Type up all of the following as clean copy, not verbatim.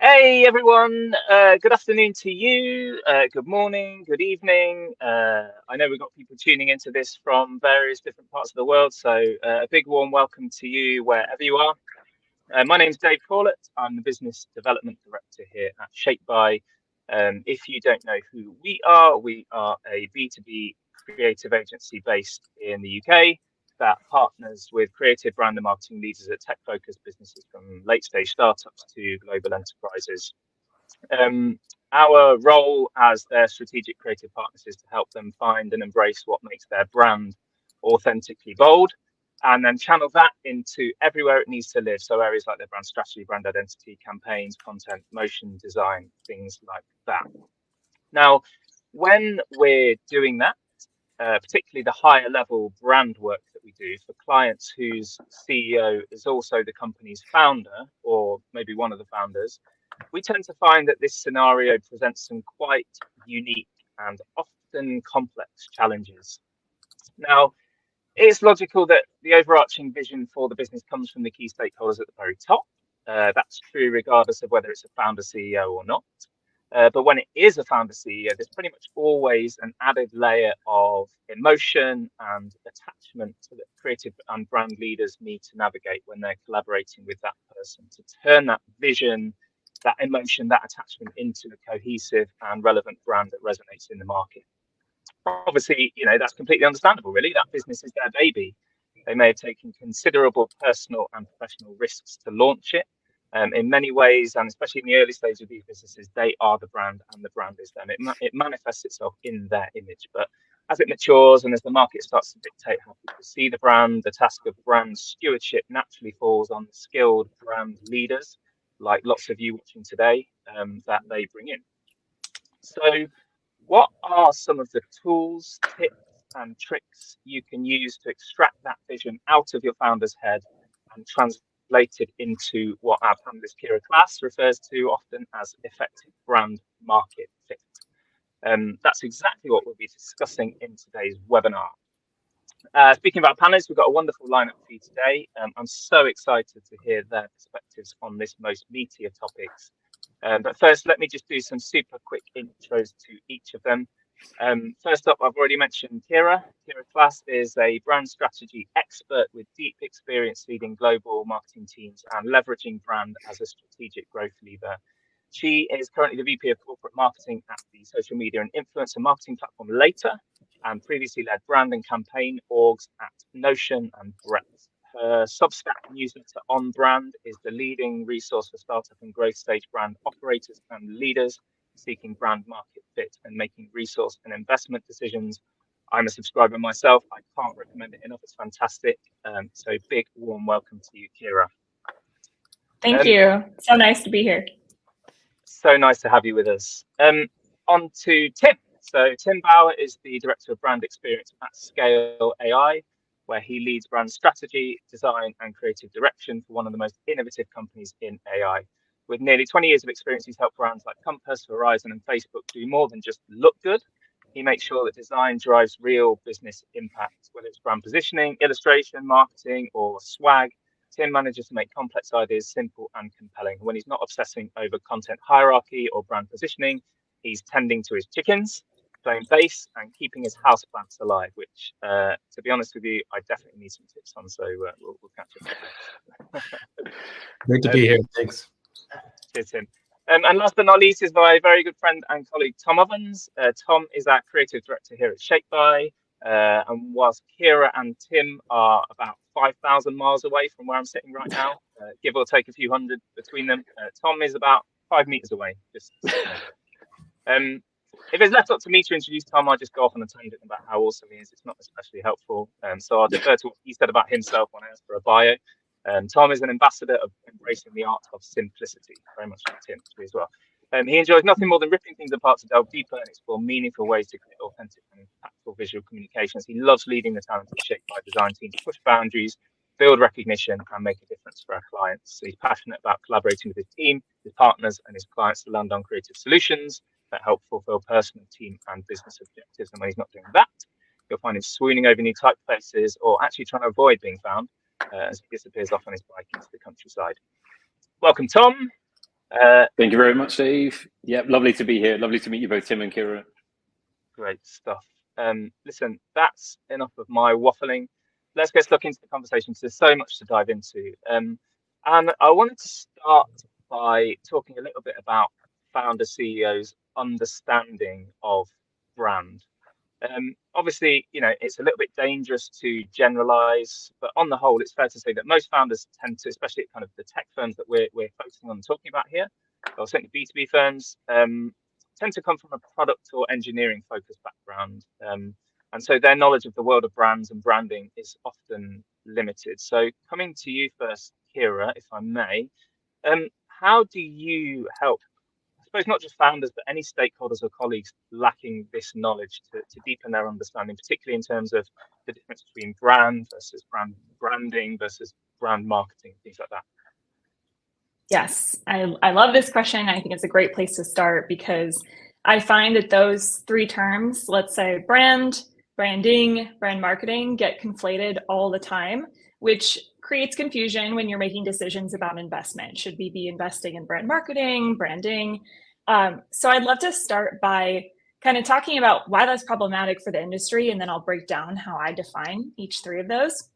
Hey everyone, good afternoon to you, good morning, good evening. I know we've got people tuning into this from various different parts of the world, so a big warm welcome to you wherever you are. My name's Dave Corlett. I'm the Business Development Director here at ShapeBuy. If you don't know who we are a B2B creative agency based in the UK that partners with creative brand and marketing leaders at tech-focused businesses from late-stage startups to global enterprises. Our role as their strategic creative partners is to help them find and embrace what makes their brand authentically bold and then channel that into everywhere it needs to live. So areas like their brand strategy, brand identity, campaigns, content, motion design, things like that. Now, when we're doing that, particularly the higher level brand work that we do for clients whose CEO is also the company's founder or maybe one of the founders, we tend to find that this scenario presents some quite unique and often complex challenges. Now, it's logical that the overarching vision for the business comes from the key stakeholders at the very top. That's true regardless of whether it's a founder CEO or not. But when it is a founder CEO, there's pretty much always an added layer of emotion and attachment that creative and brand leaders need to navigate when they're collaborating with that person to turn that vision, that emotion, that attachment into a cohesive and relevant brand that resonates in the market. Obviously, that's completely understandable, really. That business is their baby. They may have taken considerable personal and professional risks to launch it. In many ways, and especially in the early stage of these businesses, they are the brand and the brand is them. It manifests itself in their image. But as it matures and as the market starts to dictate how people see the brand, the task of brand stewardship naturally falls on skilled brand leaders, like lots of you watching today, that they bring in. So what are some of the tools, tips, and tricks you can use to extract that vision out of your founder's head and translate it into what our panelist Kira Class refers to often as effective brand market fit? That's exactly what we'll be discussing in today's webinar. Speaking about panelists, we've got a wonderful lineup for you today. I'm so excited to hear their perspectives on this most meaty of topics. But first, let me just do some super quick intros to each of them. First up, I've already mentioned Kira. Kira Class is a brand strategy expert with deep experience leading global marketing teams and leveraging brand as a strategic growth lever. She is currently the VP of Corporate Marketing at the social media and influencer marketing platform Later, and previously led brand and campaign orgs at Notion and Breadth. Her Substack newsletter On Brand is the leading resource for startup and growth stage brand operators and leaders seeking brand market fit and making resource and investment decisions. I'm a subscriber myself. I can't recommend it enough. It's fantastic. So big warm welcome to you, Kira. Thank you. So nice to be here. So nice to have you with us. On to Tim. So Tim Bauer is the Director of Brand Experience at Scale AI, where he leads brand strategy, design, and creative direction for one of the most innovative companies in AI. With nearly 20 years of experience, he's helped brands like Compass, Verizon, and Facebook do more than just look good. He makes sure that design drives real business impact, whether it's brand positioning, illustration, marketing, or swag. Tim manages to make complex ideas simple and compelling. When he's not obsessing over content hierarchy or brand positioning, he's tending to his chickens, playing bass, and keeping his houseplants alive, which, to be honest with you, I definitely need some tips on, so we'll catch up. Great to be here. Thanks. Cheers, Tim. And last but not least is my very good friend and colleague, Tom Ovens. Tom is our creative director here at ShapeBuy. And whilst Kira and Tim are about 5,000 miles away from where I'm sitting right now, give or take a few hundred between them, Tom is about 5 meters away. Just if it's left up to me to introduce Tom, I'll just go off on a tangent about how awesome he is. It's not especially helpful. So I'll defer to what he said about himself when I asked for a bio. Tom is an ambassador of embracing the art of simplicity, very much like Tim as well. He enjoys nothing more than ripping things apart to delve deeper and explore meaningful ways to create authentic and impactful visual communications. He loves leading the talented ShapeBuy design team to push boundaries, build recognition, and make a difference for our clients. So he's passionate about collaborating with his team, his partners, and his clients to land on creative solutions that help fulfill personal, team, and business objectives. And when he's not doing that, you'll find him swooning over new typefaces or actually trying to avoid being found as he disappears off on his bike into the countryside. Welcome, Tom. Thank you very much, Dave. Yeah, lovely to be here. Lovely to meet you both, Tim and Kira. Great stuff. Listen, that's enough of my waffling. Let's get stuck into the conversation. So there's so much to dive into. And I wanted to start by talking a little bit about founder CEOs' understanding of brand. Obviously, it's a little bit dangerous to generalize, but on the whole, it's fair to say that most founders tend to, especially at kind of the tech firms that we're focusing on talking about here, or certainly B2B firms, tend to come from a product or engineering focused background. And so their knowledge of the world of brands and branding is often limited. So coming to you first, Kira, if I may, how do you help, I suppose, not just founders, but any stakeholders or colleagues lacking this knowledge to deepen their understanding, particularly in terms of the difference between brand versus branding versus brand marketing, things like that? Yes, I love this question. I think it's a great place to start because I find that those three terms, let's say brand, branding, brand marketing, get conflated all the time, which creates confusion when you're making decisions about investment. Should we be investing in brand marketing, branding? So I'd love to start by kind of talking about why that's problematic for the industry, and then I'll break down how I define each of those.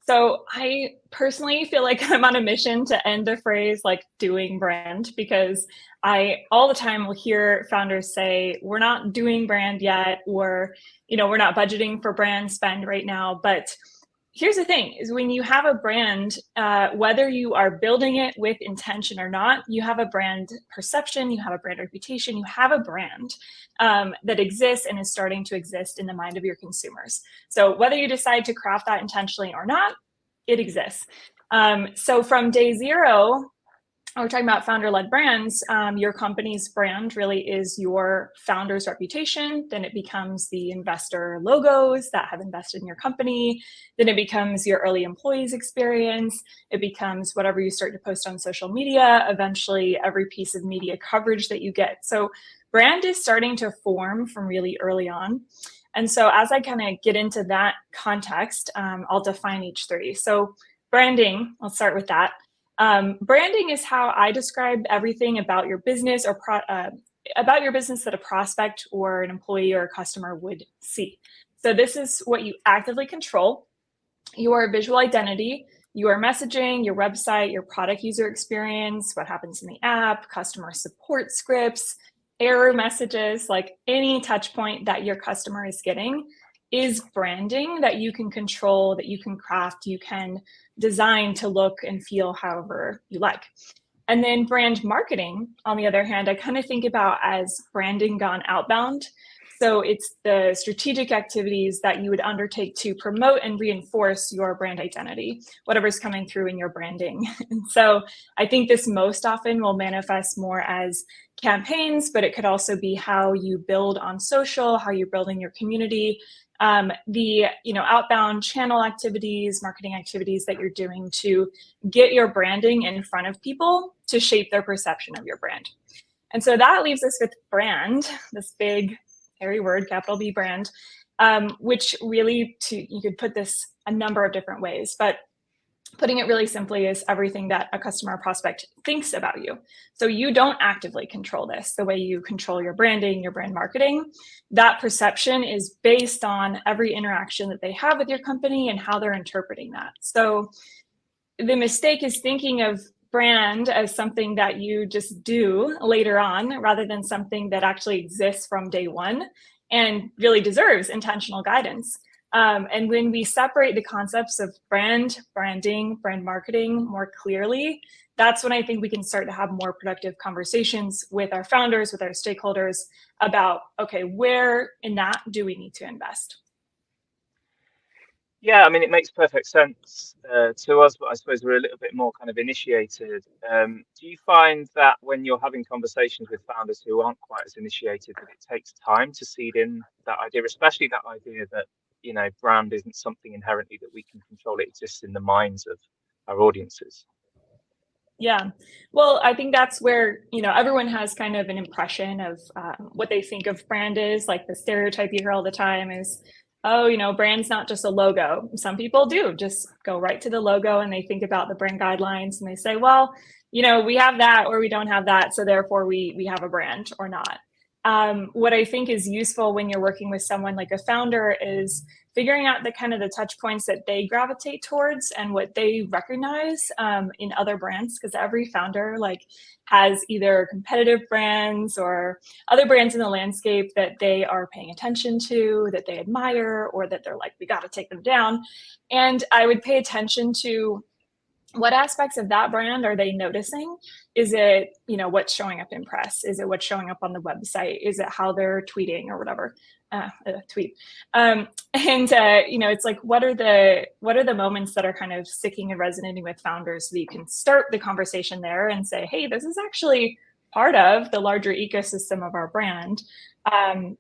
So I personally feel like I'm on a mission to end the phrase like doing brand, because I all the time will hear founders say, we're not doing brand yet, or, we're not budgeting for brand spend right now. But here's the thing is when you have a brand, whether you are building it with intention or not, you have a brand perception, you have a brand reputation, you have a brand that exists and is starting to exist in the mind of your consumers. So whether you decide to craft that intentionally or not, it exists. So from day zero, we're talking about founder-led brands, your company's brand really is your founder's reputation. Then it becomes the investor logos that have invested in your company. Then it becomes your early employees experience. It becomes whatever you start to post on social media, eventually every piece of media coverage that you get. So brand is starting to form from really early on. And so as I kind of get into that context, I'll define each three. So branding, I'll start with that. Branding is how I describe everything about your business or about your business that a prospect or an employee or a customer would see. So this is what you actively control: your visual identity, your messaging, your website, your product user experience, what happens in the app, customer support scripts, error messages, like any touch point that your customer is getting is branding that you can control, that you can craft, you can design to look and feel however you like. And then brand marketing, on the other hand, I kind of think about as branding gone outbound. So it's the strategic activities that you would undertake to promote and reinforce your brand identity, whatever's coming through in your branding. And so I think this most often will manifest more as campaigns, but it could also be how you build on social, how you're building your community, the outbound channel activities, marketing activities that you're doing to get your branding in front of people to shape their perception of your brand. And so that leaves us with brand, this big, hairy word, capital B brand, which really, you could put this a number of different ways, but putting it really simply is everything that a customer or prospect thinks about you. So you don't actively control this the way you control your branding, your brand marketing. That perception is based on every interaction that they have with your company and how they're interpreting that. So the mistake is thinking of brand as something that you just do later on, rather than something that actually exists from day one and really deserves intentional guidance. And when we separate the concepts of brand, branding, brand marketing more clearly, that's when I think we can start to have more productive conversations with our founders, with our stakeholders about, okay, where in that do we need to invest? Yeah, I mean, it makes perfect sense to us, but I suppose we're a little bit more kind of initiated. Do you find that when you're having conversations with founders who aren't quite as initiated, that it takes time to seed in that idea, especially that idea that, brand isn't something inherently that we can control, it exists in the minds of our audiences? Yeah, well, I think that's where, everyone has kind of an impression of what they think of brand is. Like the stereotype you hear all the time is oh, brand's not just a logo. Some people do just go right to the logo and they think about the brand guidelines and they say, well, we have that or we don't have that, so therefore we have a brand or not. What I think is useful when you're working with someone like a founder is figuring out the touch points that they gravitate towards and what they recognize in other brands, because every founder has either competitive brands or other brands in the landscape that they are paying attention to, that they admire, or that they're like, we got to take them down. And I would pay attention to what aspects of that brand are they noticing? Is it, what's showing up in press? Is it what's showing up on the website? Is it how they're tweeting or whatever? Tweet. It's like, what are the moments that are kind of sticking and resonating with founders, so that you can start the conversation there and say, hey, this is actually part of the larger ecosystem of our brand.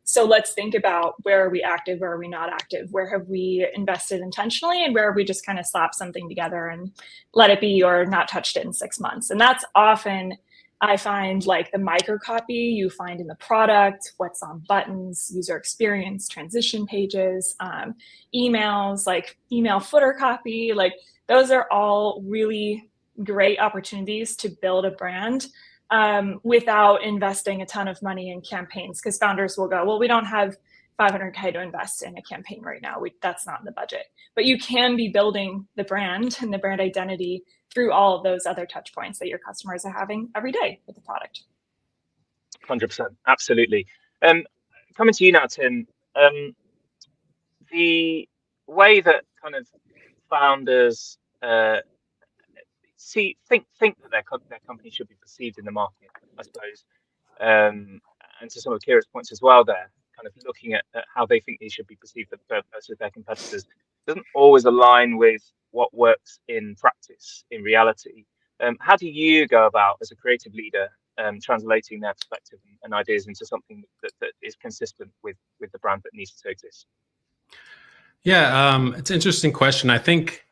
So let's think about, where are we active, where are we not active, where have we invested intentionally, and where have we just kind of slapped something together and let it be or not touched it in 6 months. And that's often, I find, the micro copy you find in the product, what's on buttons, user experience, transition pages, emails, email footer copy. Those are all really great opportunities to build a brand without investing a ton of money in campaigns, because founders will go, well, we don't have $500K to invest in a campaign right now. That's not in the budget. But you can be building the brand and the brand identity through all of those other touch points that your customers are having every day with the product. 100%, absolutely. Coming to you now, Tim. The way that kind of founders think that their company should be perceived in the market, I suppose, and to some of Kira's points as well, there, kind of looking at how they think they should be perceived versus their competitors, doesn't always align with what works in practice, in reality. How do you go about, as a creative leader, translating their perspective and ideas into something that is consistent with the brand that needs to exist? Yeah, it's an interesting question. I think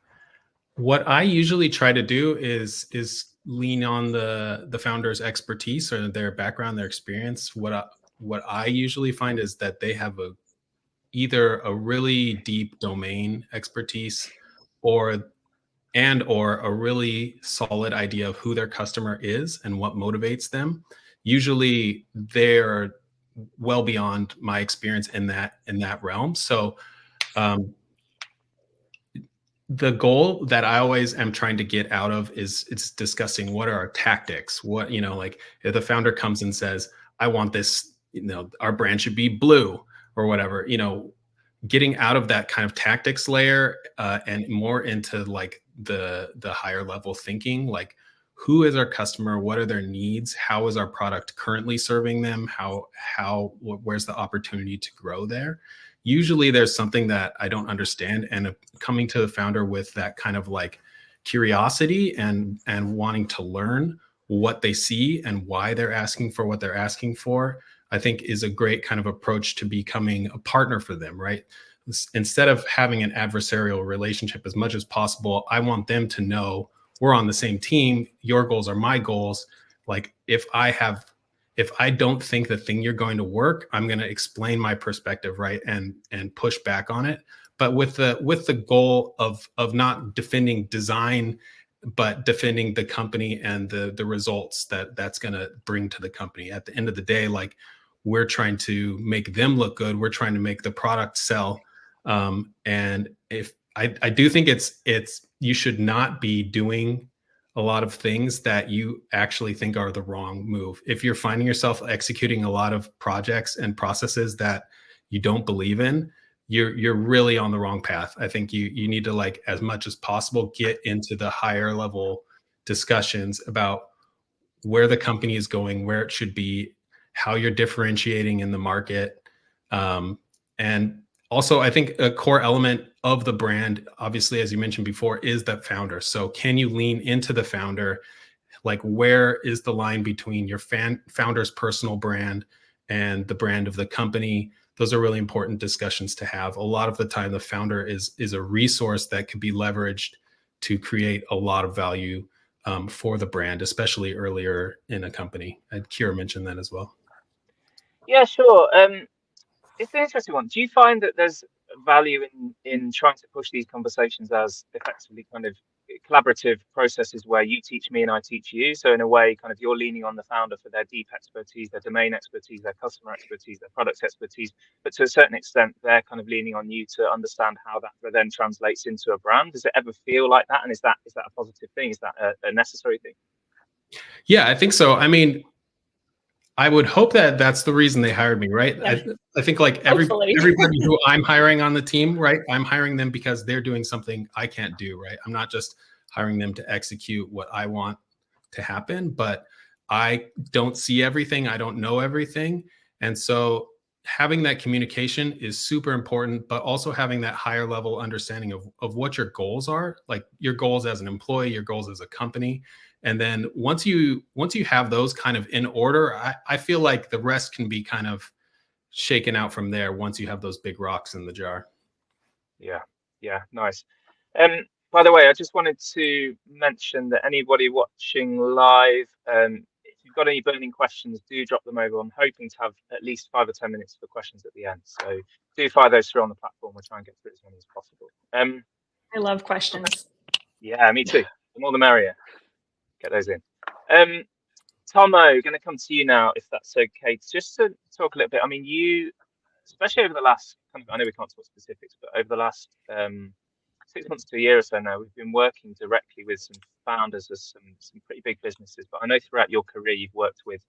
what I usually try to do is lean on the founder's expertise or their background, their experience. What I usually find is that they have either a really deep domain expertise or a really solid idea of who their customer is and what motivates them. Usually they're well beyond my experience in that realm. So the goal that I always am trying to get out of is it's discussing what are our tactics. What, if the founder comes and says, I want this, our brand should be blue or whatever, getting out of that kind of tactics layer and more into the higher level thinking, who is our customer? What are their needs? How is our product currently serving them? Where's the opportunity to grow there? Usually there's something that I don't understand, and coming to the founder with that kind of curiosity and wanting to learn what they see and why they're asking for what they're asking for, I think is a great kind of approach to becoming a partner for them, right? Instead of having an adversarial relationship, as much as possible, I want them to know we're on the same team. Your goals are my goals. If I don't think the thing you're going to work, I'm going to explain my perspective, right, and push back on it. But with the goal of not defending design, but defending the company and the results that's going to bring to the company. At the end of the day, we're trying to make them look good. We're trying to make the product sell. And if I do think it's you should not be doing a lot of things that you actually think are the wrong move. If you're finding yourself executing a lot of projects and processes that you don't believe in, you're really on the wrong path. I think you need to, as much as possible, get into the higher level discussions about where the company is going, where it should be, how you're differentiating in the market. And also, I think a core element of the brand, obviously, as you mentioned before, is that founder. So can you lean into the founder? Where is the line between your founder's personal brand and the brand of the company? Those are really important discussions to have. A lot of the time, the founder is a resource that can be leveraged to create a lot of value for the brand, especially earlier in a company. And Kira mentioned that as well. Yeah, sure. It's an interesting one. Do you find that there's value in trying to push these conversations as effectively kind of collaborative processes where you teach me and I teach you. So in a way, kind of you're leaning on the founder for their deep expertise, their domain expertise, their customer expertise, their product expertise, but to a certain extent, they're kind of leaning on you to understand how that then translates into a brand. Does it ever feel like that? And is that a positive thing? Is that a necessary thing? Yeah, I think so. I mean, I would hope that that's the reason they hired me, right? Yeah. I think like everybody who I'm hiring on the team, right? I'm hiring them because they're doing something I can't do, right? I'm not just hiring them to execute what I want to happen, but I don't see everything. I don't know everything. And so having that communication is super important, but also having that higher level understanding of what your goals are, like your goals as an employee, your goals as a company. And then once you have those kind of in order, I feel like the rest can be kind of shaken out from there once you have those big rocks in the jar. Yeah, nice. By the way, I just wanted to mention that anybody watching live, if you've got any burning questions, do drop them over. I'm hoping to have at least 5 or 10 minutes for questions at the end. So do fire those through on the platform. We'll try and get through as many as possible. I love questions. Yeah, me too. The more the merrier. Get those in. Tomo, going to come to you now, if that's okay. Just to talk a little bit. I mean, you, especially over the last, I know we can't talk specifics, but over the last 6 months to a year or so now, we've been working directly with some founders of some pretty big businesses. But I know throughout your career, you've worked with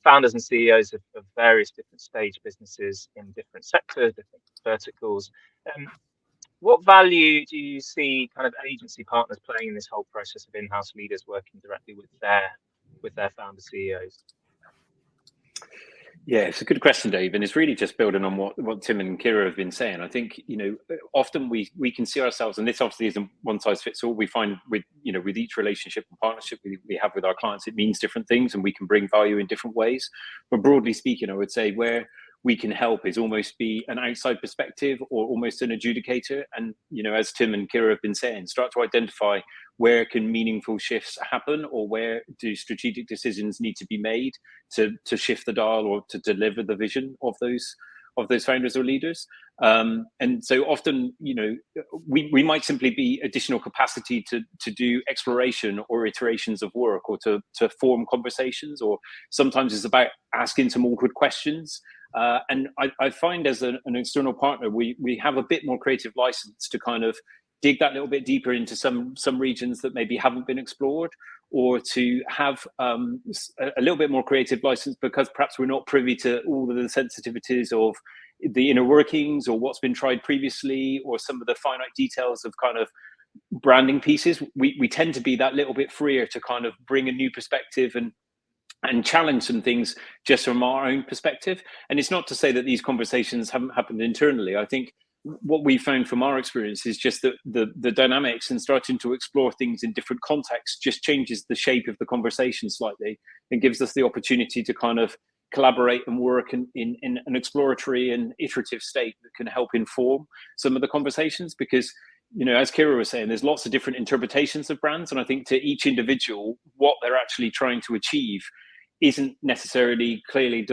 founders and CEOs of various different stage businesses in different sectors, different verticals. What value do you see kind of agency partners playing in this whole process of in-house leaders working directly with their founder CEOs? Yeah, it's a good question, Dave, and it's really just building on what Tim and Kira have been saying. I think, often we can see ourselves, and this obviously isn't one size fits all. We find with each relationship and partnership we have with our clients, it means different things, and we can bring value in different ways. But broadly speaking, I would say where we can help is almost be an outside perspective or almost an adjudicator. And, as Tim and Kira have been saying, start to identify where can meaningful shifts happen, or where do strategic decisions need to be made to shift the dial or to deliver the vision of those founders or leaders. And so often, we might simply be additional capacity to do exploration or iterations of work, or to form conversations, or sometimes it's about asking some awkward questions. And I find as an external partner, we have a bit more creative license to kind of dig that little bit deeper into some regions that maybe haven't been explored, or to have a little bit more creative license because perhaps we're not privy to all of the sensitivities of the inner workings, or what's been tried previously, or some of the finite details of kind of branding pieces. We tend to be that little bit freer to kind of bring a new perspective and challenge some things just from our own perspective. And it's not to say that these conversations haven't happened internally. I think what we found from our experience is just that the dynamics and starting to explore things in different contexts just changes the shape of the conversation slightly, and gives us the opportunity to kind of collaborate and work in an exploratory and iterative state that can help inform some of the conversations. Because, as Kira was saying, there's lots of different interpretations of brands, and I think to each individual, what they're actually trying to achieve isn't necessarily clearly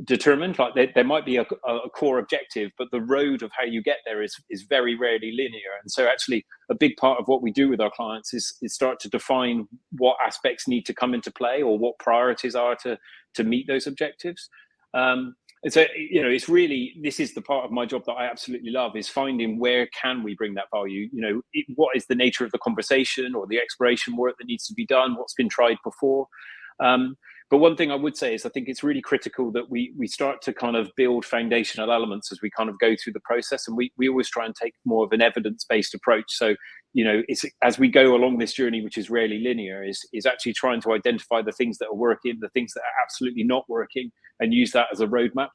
determined. Like there might be a core objective, but the road of how you get there is very rarely linear. And so actually a big part of what we do with our clients is start to define what aspects need to come into play, or what priorities are to meet those objectives. And so, it's really, this is the part of my job that I absolutely love, is finding where can we bring that value? What is the nature of the conversation or the exploration work that needs to be done? What's been tried before? But one thing I would say is I think it's really critical that we start to kind of build foundational elements as we kind of go through the process. And we always try and take more of an evidence-based approach. So, it's as we go along this journey, which is rarely linear, is actually trying to identify the things that are working, the things that are absolutely not working, and use that as a roadmap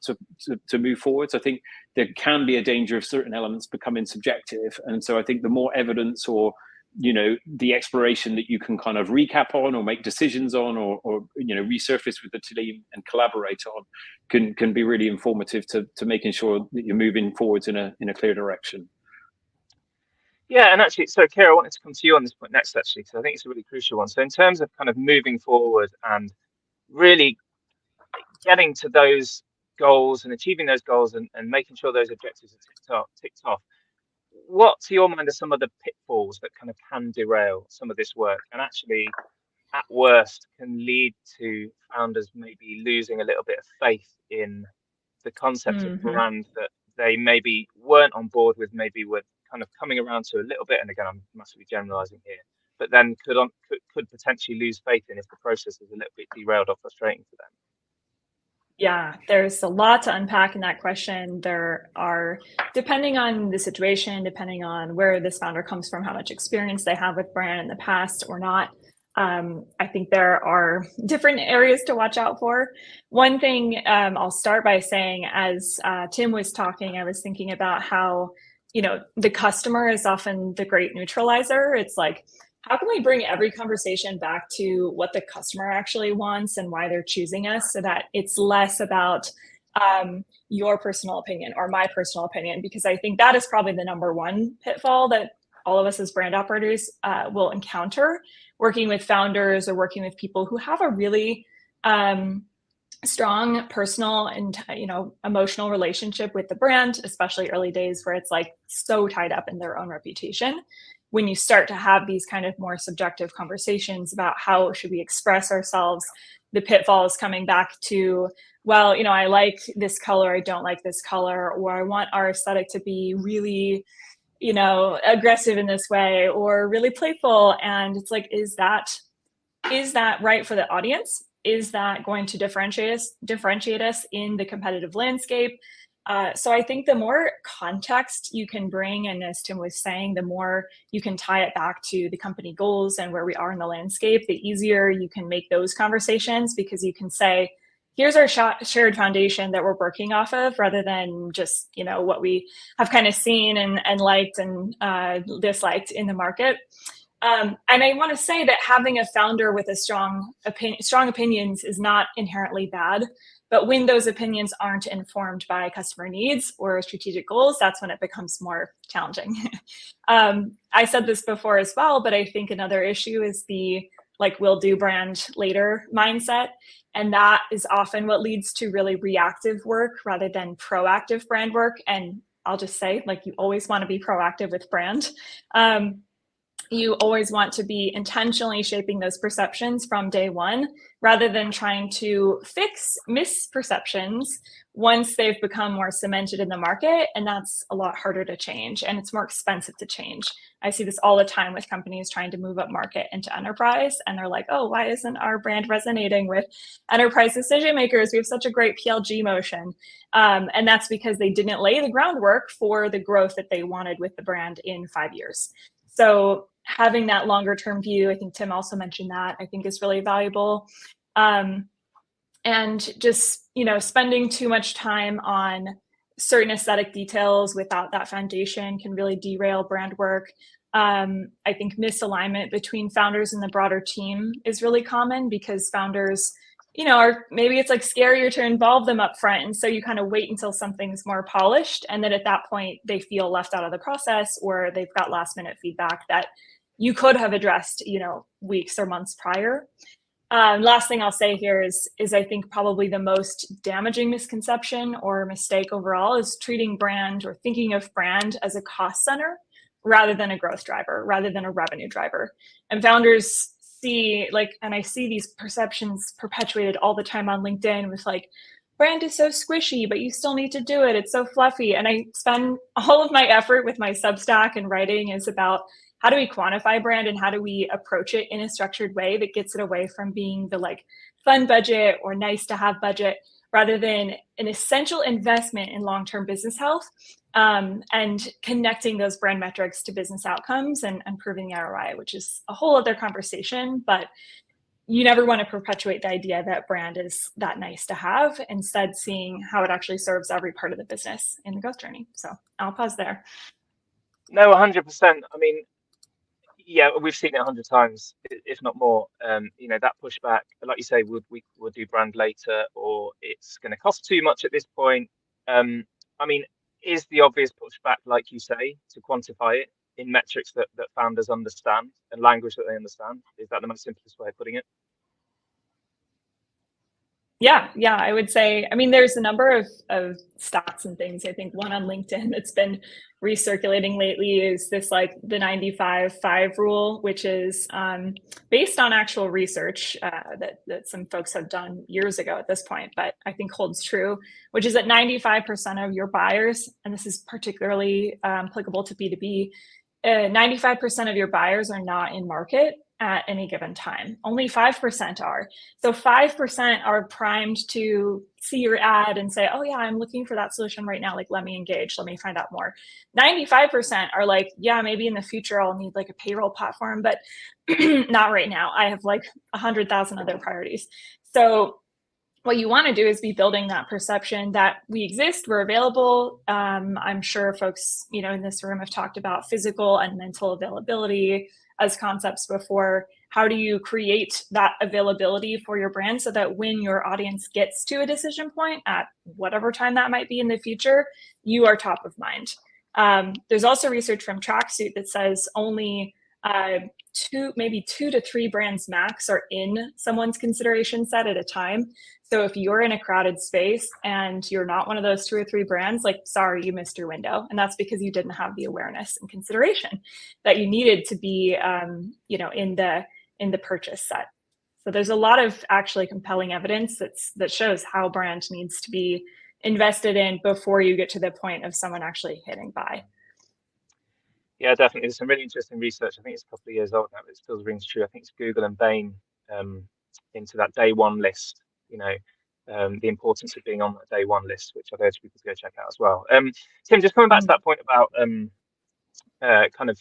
to move forwards. I think there can be a danger of certain elements becoming subjective. And so I think the more evidence, or the exploration that you can kind of recap on, or make decisions on, or resurface with the team and collaborate on, can be really informative to making sure that you're moving forwards in a clear direction. Yeah, and actually, so Kira, I wanted to come to you on this point next, actually, because I think it's a really crucial one. So in terms of kind of moving forward and really getting to those goals and achieving those goals and making sure those objectives are ticked off, what to your mind are some of the pitfalls that kind of can derail some of this work and actually at worst can lead to founders maybe losing a little bit of faith in the concept of brand that they maybe weren't on board with, maybe were kind of coming around to a little bit, and again I'm massively generalizing here, but then could potentially lose faith in if the process is a little bit derailed or frustrating for them? Yeah, there's a lot to unpack in that question. There are, depending on the situation, depending on where this founder comes from, how much experience they have with brand in the past or not, I think there are different areas to watch out for. One thing I'll start by saying, as Tim was talking, I was thinking about how, the customer is often the great neutralizer. It's like, how can we bring every conversation back to what the customer actually wants and why they're choosing us, so that it's less about your personal opinion or my personal opinion? Because I think that is probably the number one pitfall that all of us as brand operators will encounter working with founders or working with people who have a really strong personal and emotional relationship with the brand, especially early days where it's like so tied up in their own reputation. When you start to have these kind of more subjective conversations about how should we express ourselves, the pitfall is coming back to, well, I like this color, I don't like this color, or I want our aesthetic to be really, aggressive in this way or really playful. And it's like, is that right for the audience? Is that going to differentiate us in the competitive landscape? So I think the more context you can bring, and as Tim was saying, the more you can tie it back to the company goals and where we are in the landscape, the easier you can make those conversations, because you can say, here's our shared foundation that we're working off of, rather than just, what we have kind of seen and liked and disliked in the market. And I want to say that having a founder with a strong opinions is not inherently bad. But when those opinions aren't informed by customer needs or strategic goals, that's when it becomes more challenging. I said this before as well, but I think another issue is the we'll do brand later mindset. And that is often what leads to really reactive work rather than proactive brand work. And I'll just say, you always want to be proactive with brand. You always want to be intentionally shaping those perceptions from day one, rather than trying to fix misperceptions once they've become more cemented in the market. And that's a lot harder to change, and it's more expensive to change. I see this all the time with companies trying to move up market into enterprise, and they're like, oh, why isn't our brand resonating with enterprise decision makers? We have such a great PLG motion. And that's because they didn't lay the groundwork for the growth that they wanted with the brand in 5 years. So having that longer term view, I think Tim also mentioned that, I think is really valuable. And just, spending too much time on certain aesthetic details without that foundation can really derail brand work. I think misalignment between founders and the broader team is really common, because founders, maybe it's scarier to involve them up front. And so you kind of wait until something's more polished. And then at that point, they feel left out of the process, or they've got last minute feedback that you could have addressed, weeks or months prior. Last thing I'll say here is I think probably the most damaging misconception or mistake overall is treating brand or thinking of brand as a cost center rather than a growth driver, rather than a revenue driver. And founders see, and I see these perceptions perpetuated all the time on LinkedIn with brand is so squishy, but you still need to do it. It's so fluffy. And I spend all of my effort with my Substack and writing is about, how do we quantify brand and how do we approach it in a structured way that gets it away from being the fun budget or nice to have budget, rather than an essential investment in long-term business health, and connecting those brand metrics to business outcomes and improving the ROI, which is a whole other conversation. But you never want to perpetuate the idea that brand is that nice to have, instead seeing how it actually serves every part of the business in the growth journey. So I'll pause there. No, 100%. I mean, yeah, we've seen it 100 times, if not more. That pushback, like you say, we'll do brand later, or it's going to cost too much at this point. I mean, is the obvious pushback, like you say, to quantify it in metrics that founders understand and language that they understand? Is that the most simplest way of putting it? Yeah, I would say, I mean, there's a number of stats and things. I think one on LinkedIn that's been recirculating lately is this, like, the 95-5 rule, which is based on actual research that some folks have done years ago at this point, but I think holds true, which is that 95% of your buyers, and this is particularly applicable to B2B, 95% of your buyers are not in market at any given time. Only 5% are. So 5% are primed to see your ad and say, oh yeah, I'm looking for that solution right now. Like, let me engage, let me find out more. 95% are like, yeah, maybe in the future I'll need like a payroll platform, but not right now. I have like 100,000 other priorities. So what you want to do is be building that perception that we exist, we're available. I'm sure folks, in this room have talked about physical and mental availability as concepts before. How do you create that availability for your brand so that when your audience gets to a decision point at whatever time that might be in the future, you are top of mind? There's also research from Tracksuit that says only maybe 2 to 3 brands max are in someone's consideration set at a time. So if you're in a crowded space and you're not one of those 2 or 3 brands, like, sorry, you missed your window. And that's because you didn't have the awareness and consideration that you needed to be, in the purchase set. So there's a lot of actually compelling evidence that shows how brand needs to be invested in before you get to the point of someone actually hitting buy. Yeah, definitely. There's some really interesting research. I think it's a couple of years old now, but it still rings true. I think it's Google and Bain into that day one list, the importance of being on that day one list, which I'd urge people to go check out as well. Tim, just coming back to that point about kind of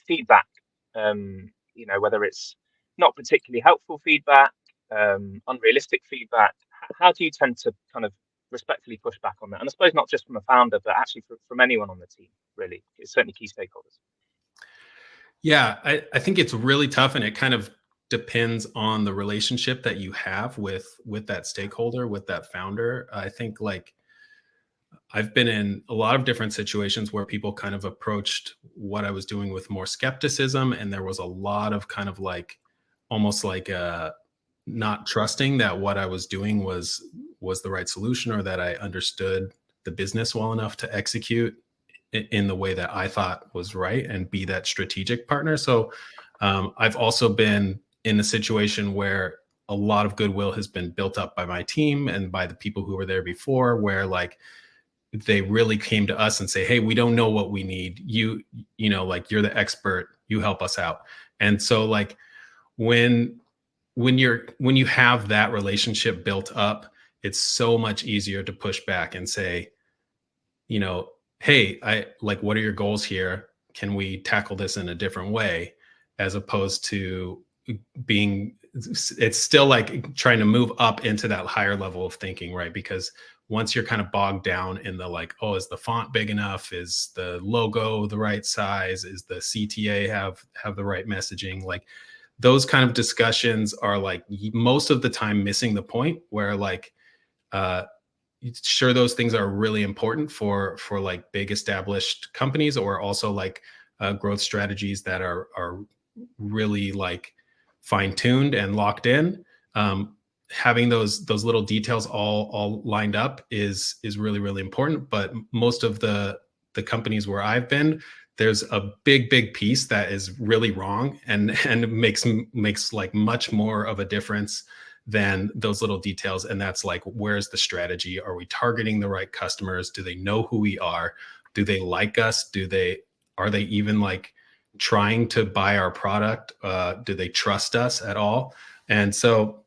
feedback, whether it's not particularly helpful feedback, unrealistic feedback, how do you tend to kind of respectfully push back on that? And I suppose not just from a founder, but actually from anyone on the team, really. It's certainly key stakeholders. Yeah, I think it's really tough, and it kind of depends on the relationship that you have with that stakeholder, with that founder. I think, like, I've been in a lot of different situations where people kind of approached what I was doing with more skepticism, and there was a lot of kind of like almost like not trusting that what I was doing was the right solution, or that I understood the business well enough to execute in the way that I thought was right and be that strategic partner. So I've also been in a situation where a lot of goodwill has been built up by my team and by the people who were there before, where like they really came to us and say, hey, we don't know what we need. Like, you're the expert, you help us out. And so like when you have that relationship built up, it's so much easier to push back and say, hey, what are your goals here? Can we tackle this in a different way? As opposed to it's still like trying to move up into that higher level of thinking, right? Because once you're kind of bogged down in the like, oh, is the font big enough? Is the logo the right size? Is the CTA have the right messaging? Like, those kind of discussions are like most of the time missing the point, where like, sure, those things are really important for like big established companies, or also like growth strategies that are really like fine-tuned and locked in. Having those little details all lined up is really, really important. But most of the companies where I've been, there's a big piece that is really wrong and makes like much more of a difference than those little details. And that's like, where's the strategy? Are we targeting the right customers? Do they know who we are? Do they like us? Are they even like trying to buy our product? Do they trust us at all? And so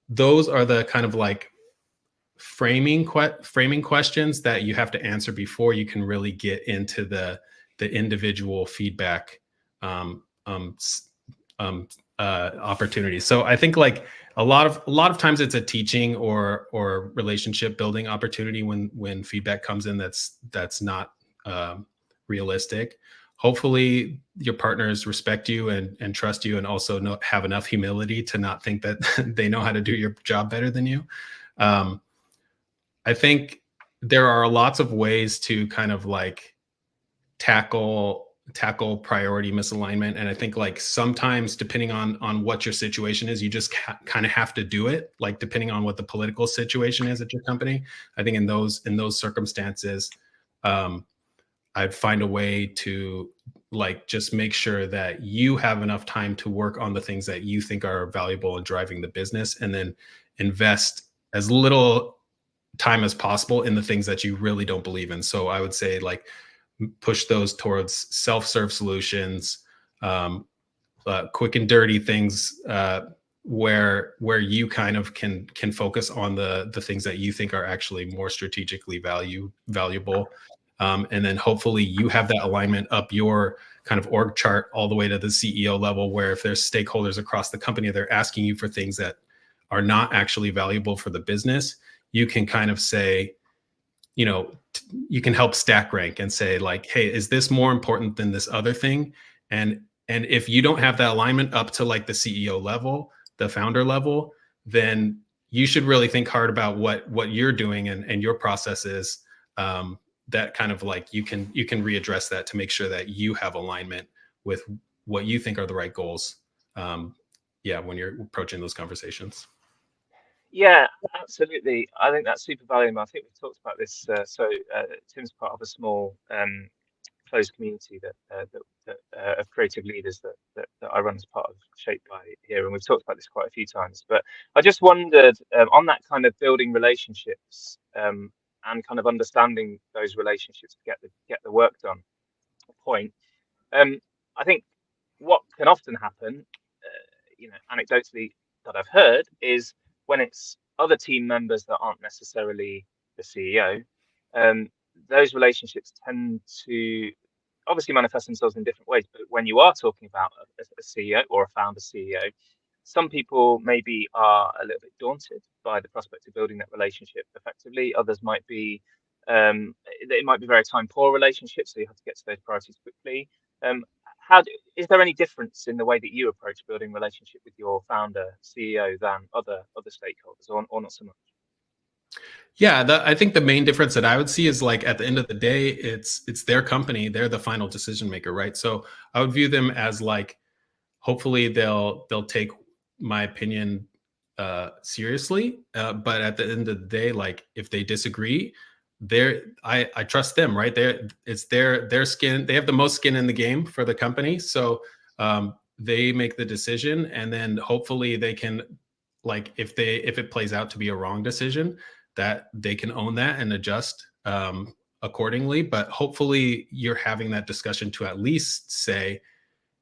those are the kind of like framing questions that you have to answer before you can really get into the individual feedback opportunities. So I think like a lot of times it's a teaching or relationship building opportunity when feedback comes in that's not realistic. Hopefully your partners respect you and trust you, and also have enough humility to not think that they know how to do your job better than you. I think there are lots of ways to kind of like tackle tackle priority misalignment. And I think like sometimes depending on what your situation is, you just kind of have to do it, like depending on what the political situation is at your company. I think in those circumstances, I'd find a way to like just make sure that you have enough time to work on the things that you think are valuable in driving the business, and then invest as little time as possible in the things that you really don't believe in. So I would say like push those towards self-serve solutions, quick and dirty things, where you kind of can focus on the things that you think are actually more strategically valuable. And then hopefully you have that alignment up your kind of org chart all the way to the CEO level, where if there's stakeholders across the company, they're asking you for things that are not actually valuable for the business, you can kind of say, you know, you can help stack rank and say like, hey, is this more important than this other thing? And if you don't have that alignment up to like the CEO level, the founder level, then you should really think hard about what you're doing and your processes, that kind of like you can readdress that to make sure that you have alignment with what you think are the right goals. When you're approaching those conversations. Yeah, absolutely. I think that's super valuable. I think we've talked about this. Tim's part of a small closed community of creative leaders that I run as part of Shaped by here, and we've talked about this quite a few times. But I just wondered on that kind of building relationships and kind of understanding those relationships to get the work done point. I think what can often happen, anecdotally that I've heard, is when it's other team members that aren't necessarily the CEO, those relationships tend to obviously manifest themselves in different ways. But when you are talking about a CEO or a founder CEO, some people maybe are a little bit daunted by the prospect of building that relationship effectively. Others might be, it might be very time poor relationships, so you have to get to those priorities quickly. Is there any difference in the way that you approach building relationship with your founder CEO than other stakeholders, or not so much? Yeah, I think the main difference that I would see is like at the end of the day, it's their company, they're the final decision maker, right? So I would view them as like, hopefully they'll take my opinion seriously, but at the end of the day, like if they disagree, I trust them, right? It's their skin. They have the most skin in the game for the company, so they make the decision, and then hopefully they can, like, if it plays out to be a wrong decision, that they can own that and adjust accordingly. But hopefully you're having that discussion to at least say,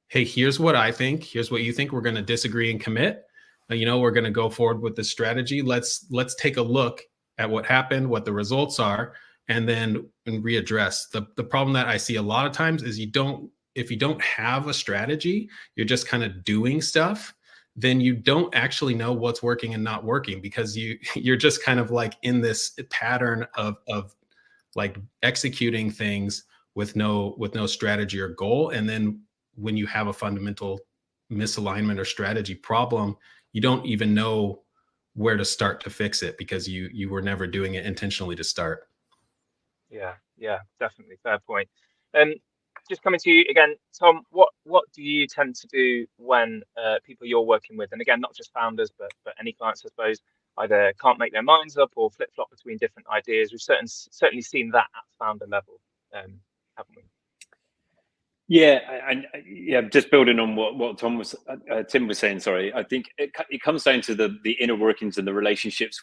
hey, here's what I think, here's what you think, we're going to disagree and commit. We're going to go forward with this strategy. Let's take a look at what happened, what the results are, and then readdress. The problem that I see a lot of times is if you don't have a strategy, you're just kind of doing stuff, then you don't actually know what's working and not working, because you're just kind of like in this pattern of like executing things with no strategy or goal. And then when you have a fundamental misalignment or strategy problem, you don't even know where to start to fix it, because you were never doing it intentionally to start. Yeah, definitely, fair point. Just coming to you again, Tom, what do you tend to do when people you're working with, and again, not just founders, but any clients, I suppose, either can't make their minds up or flip-flop between different ideas? We've certainly seen that at founder level, haven't we? Yeah, and just building on what Tim was saying. Sorry, I think it comes down to the inner workings and the relationships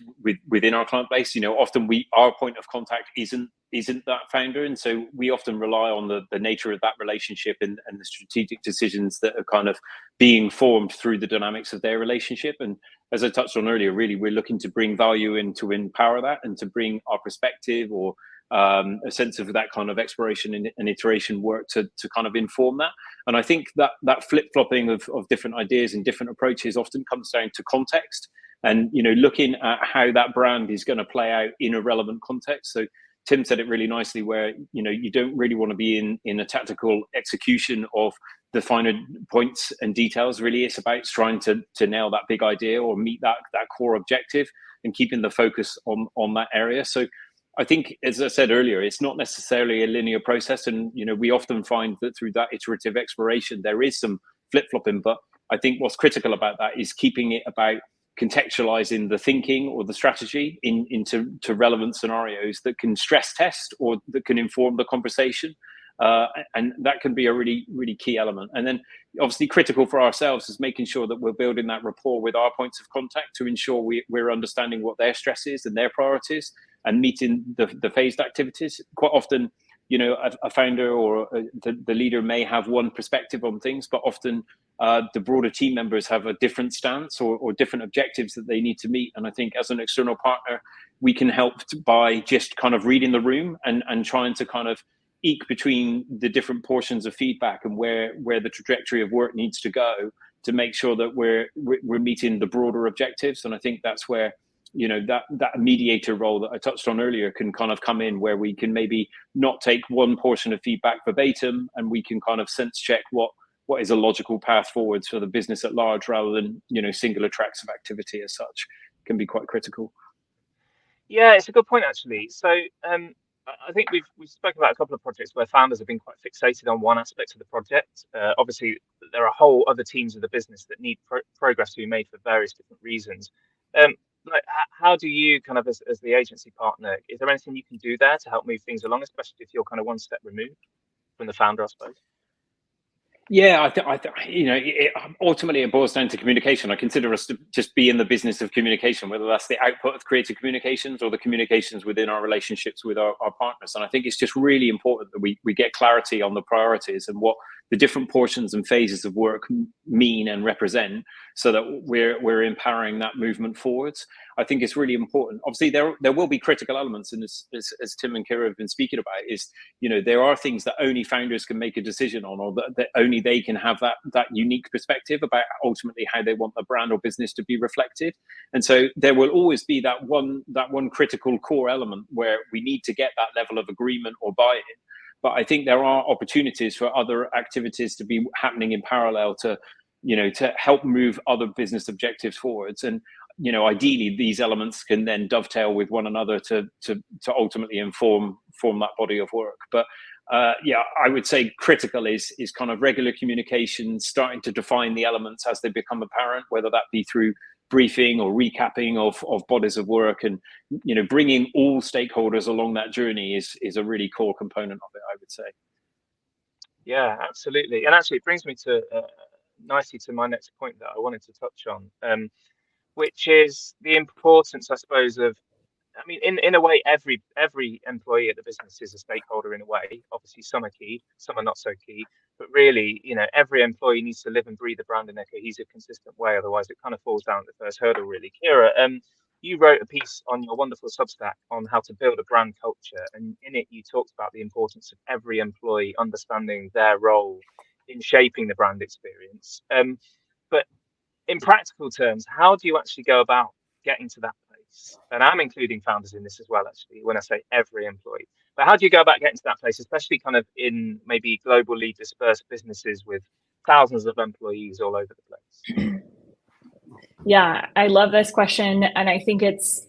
within our client base. Often our point of contact isn't that founder, and so we often rely on the nature of that relationship and the strategic decisions that are kind of being formed through the dynamics of their relationship. And as I touched on earlier, really we're looking to bring value in to empower that, and to bring our perspective or a sense of that kind of exploration and iteration work to kind of inform that. And I think that flip-flopping of different ideas and different approaches often comes down to context, and looking at how that brand is going to play out in a relevant context. So Tim said it really nicely, where you don't really want to be in a tactical execution of the finer points and details. Really, it's about trying to nail that big idea or meet that core objective, and keeping the focus on that area. So I think, as I said earlier, it's not necessarily a linear process. And, we often find that through that iterative exploration, there is some flip-flopping. But I think what's critical about that is keeping it about contextualizing the thinking or the strategy into relevant scenarios that can stress test or that can inform the conversation. And that can be a really, really key element. And then obviously critical for ourselves is making sure that we're building that rapport with our points of contact to ensure we're understanding what their stress is and their priorities and meeting the phased activities. Quite often, a founder or the leader may have one perspective on things, but often the broader team members have a different stance or different objectives that they need to meet. And I think as an external partner, we can help by just kind of reading the room and trying to kind of eke between the different portions of feedback and where the trajectory of work needs to go to make sure that we're meeting the broader objectives. And I think that's where that mediator role that I touched on earlier can kind of come in, where we can maybe not take one portion of feedback verbatim, and we can kind of sense check what is a logical path forwards for the business at large, rather than singular tracks of activity as such. Can be quite critical. Yeah, it's a good point actually. So I think we've spoken about a couple of projects where founders have been quite fixated on one aspect of the project. Obviously, there are whole other teams of the business that need progress to be made for various different reasons. How do you kind of, as the agency partner, is there anything you can do there to help move things along, especially if you're kind of one step removed from the founder, I suppose? Yeah, ultimately it boils down to communication. I consider us to just be in the business of communication, whether that's the output of creative communications or the communications within our relationships with our partners. And I think it's just really important that we get clarity on the priorities and what the different portions and phases of work mean and represent, so that we're empowering that movement forwards. I think it's really important. Obviously, there will be critical elements, and as Tim and Kira have been speaking about, is there are things that only founders can make a decision on, or that only they can have that unique perspective about ultimately how they want the brand or business to be reflected. And so there will always be that one critical core element where we need to get that level of agreement or buy-in. But I think there are opportunities for other activities to be happening in parallel to help move other business objectives forwards. And ideally, these elements can then dovetail with one another to ultimately form that body of work. But I would say critical is kind of regular communication, starting to define the elements as they become apparent, whether that be through briefing or recapping of bodies of work, and bringing all stakeholders along that journey is a really core component of it, I would say. Yeah, absolutely. And actually, it brings me to nicely to my next point that I wanted to touch on, which is the importance, I suppose, of, I mean, in a way, every employee at the business is a stakeholder in a way. Obviously, some are key, some are not so key. But really, every employee needs to live and breathe the brand in a cohesive, consistent way. Otherwise, it kind of falls down at the first hurdle, really. Kira, you wrote a piece on your wonderful Substack on how to build a brand culture. And in it, you talked about the importance of every employee understanding their role in shaping the brand experience. But in practical terms, how do you actually go about getting to that place? And I'm including founders in this as well, actually, when I say every employee. But how do you go about getting to that place, especially kind of in maybe globally dispersed businesses with thousands of employees all over the place? Yeah, I love this question. And I think it's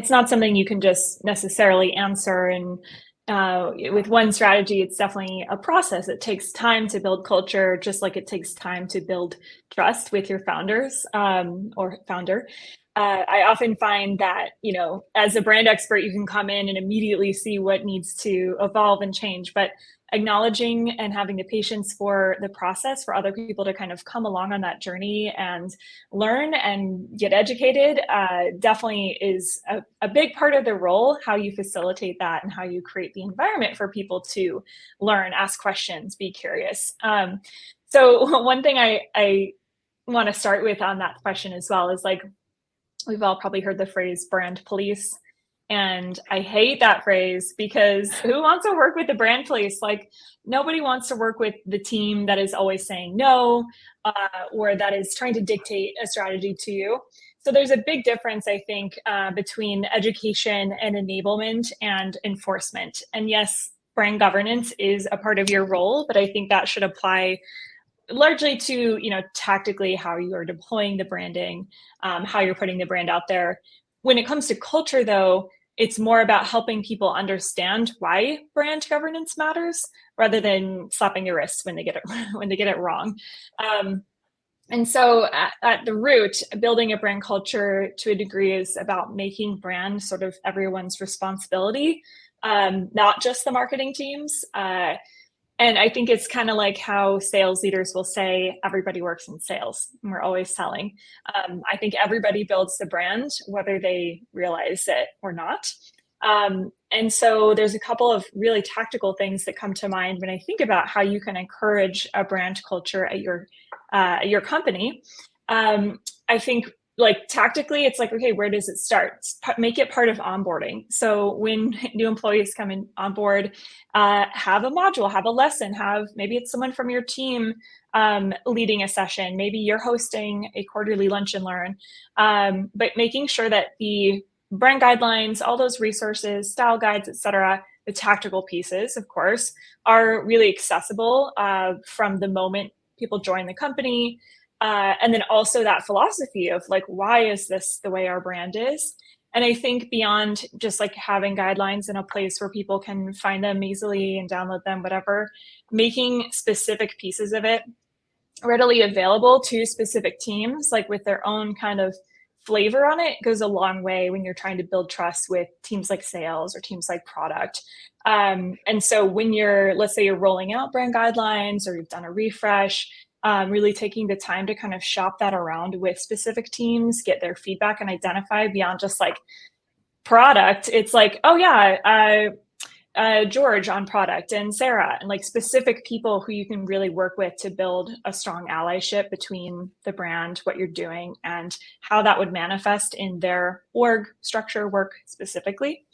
not something you can just necessarily answer. And with one strategy, it's definitely a process. It takes time to build culture, just like it takes time to build trust with your founders or founder. I often find that, as a brand expert, you can come in and immediately see what needs to evolve and change. But acknowledging and having the patience for the process for other people to kind of come along on that journey and learn and get educated definitely is a big part of the role, how you facilitate that and how you create the environment for people to learn, ask questions, be curious. So one thing I want to start with on that question as well is, like, we've all probably heard the phrase brand police. And I hate that phrase, because who wants to work with the brand police? Like, nobody wants to work with the team that is always saying no, or that is trying to dictate a strategy to you. So there's a big difference, I think, between education and enablement and enforcement. And yes, brand governance is a part of your role, but I think that should apply largely to, tactically how you are deploying the branding, how you're putting the brand out there. When it comes to culture, though, it's more about helping people understand why brand governance matters rather than slapping their wrists when they get it when they get it wrong. And so at the root, building a brand culture to a degree is about making brand sort of everyone's responsibility, not just the marketing teams. And I think it's kind of like how sales leaders will say, everybody works in sales and we're always selling. I think everybody builds the brand, whether they realize it or not. And so there's a couple of really tactical things that come to mind when I think about how you can encourage a brand culture at your company. I think like tactically, it's like, okay, where does it start? Make it part of onboarding. So when new employees come in on board, have a module, have a lesson, maybe it's someone from your team leading a session. Maybe you're hosting a quarterly lunch and learn, but making sure that the brand guidelines, all those resources, style guides, et cetera, the tactical pieces, of course, are really accessible from the moment people join the company. And then also that philosophy of like, why is this the way our brand is? And I think beyond just like having guidelines in a place where people can find them easily and download them, whatever, making specific pieces of it readily available to specific teams, like with their own kind of flavor on it, goes a long way when you're trying to build trust with teams like sales or teams like product. And so when let's say you're rolling out brand guidelines or you've done a refresh, really taking the time to kind of shop that around with specific teams, get their feedback and identify beyond just like product. It's like, oh yeah, George on product and Sarah, and like specific people who you can really work with to build a strong allyship between the brand, what you're doing, and how that would manifest in their org structure work specifically.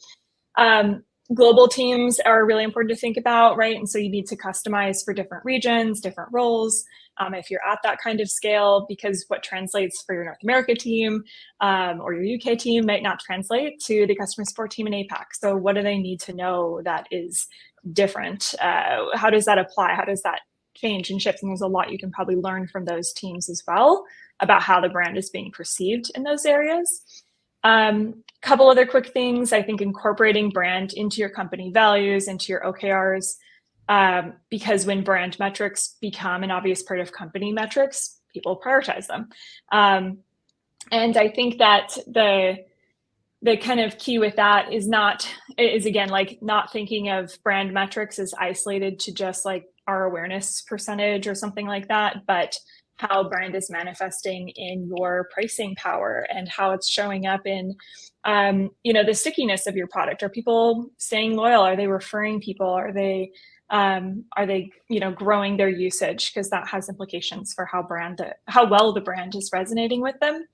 Global teams are really important to think about, right? And so you need to customize for different regions, different roles. If you're at that kind of scale, because what translates for your North America team or your UK team might not translate to the customer support team in APAC. So what do they need to know that is different? How does that apply? How does that change and shift? And there's a lot you can probably learn from those teams as well about how the brand is being perceived in those areas. Couple other quick things. I think incorporating brand into your company values, into your OKRs, because when brand metrics become an obvious part of company metrics, people prioritize them. And I think that the kind of key with that is again, like not thinking of brand metrics as isolated to just like our awareness percentage or something like that, but how brand is manifesting in your pricing power and how it's showing up in, the stickiness of your product. Are people staying loyal? Are they referring people? Are they growing their usage? Because that has implications for how well the brand is resonating with them.